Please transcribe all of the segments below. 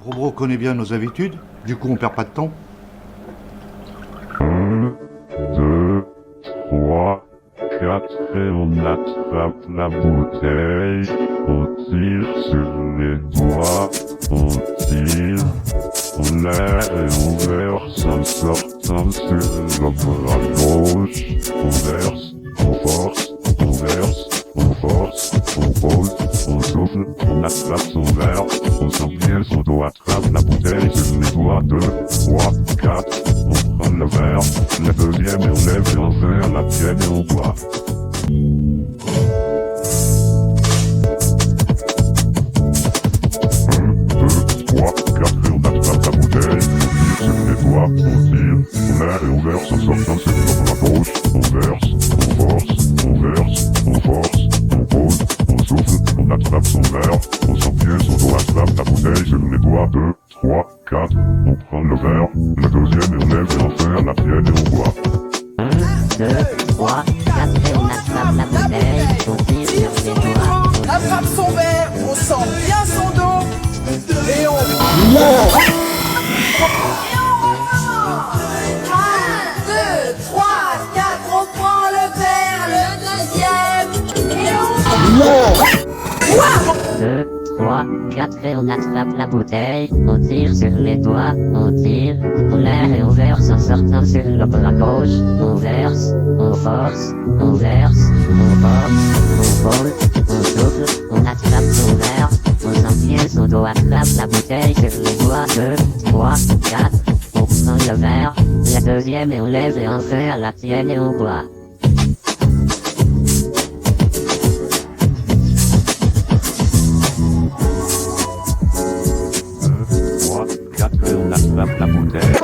Robro connaît bien nos habitudes, du coup on perd pas de temps. 1, 2, 3, 4 et on attrape la bouteille. On tire sur les doigts, on tire, on lève et on verse en sortant sur le bras gauche. On verse, on force, on verse, on force, on pose, on souffle, on attrape son verre, on sent bien son dos attrape la bouteille sur les doigts. 2, 3, 4, on prend le verre, le deuxième et on lève et on fait la tienne et on boit. 3, 4 et on attrape la bouteille, on tire sur les doigts, on tire, on lève et on verse en sortant sur le bras gauche, on verse, on force, on verse, on force, on pose, on souffle, on attrape son verre, on sent bien son dos attrape la bouteille sur les doigts. 2, 3, 4, on prend le verre, le deuxième et on lève et on fait la tienne et on boit. 1, 2, 3, 4 et on attrape la bouteille, on tire sur les doigts, Attrape son verre, on sent bien son dos et on... 1, 2, 3, 4, on prend le verre, le deuxième, et on... 2, 3, 4 et on attrape la bouteille, on tire sur les doigts, on tire, on lève et on verse en sortant sur le bras gauche, on verse, on force, on verse, on force, on pose, on souffle, on attrape son verre, on sent bien son dos attrape la bouteille sur les doigts. 2, 3, 4, on prend le verre, la deuxième et on lève et on fait à la tienne et on boit. 4 et on attrape la bouteille.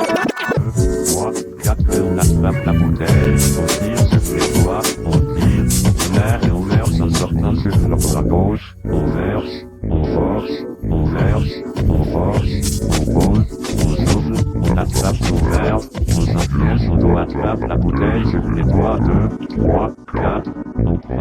2, 3, 4 et on attrape la bouteille. On tire sur les doigts, on tire, on lève et on verse en sortant sur le bras gauche. On verse, on force, on verse, on force, on pose, on souffle, on attrape son verre, on sent bien son dos attrape la bouteille sur les doigts. 2, 3, 4, on prend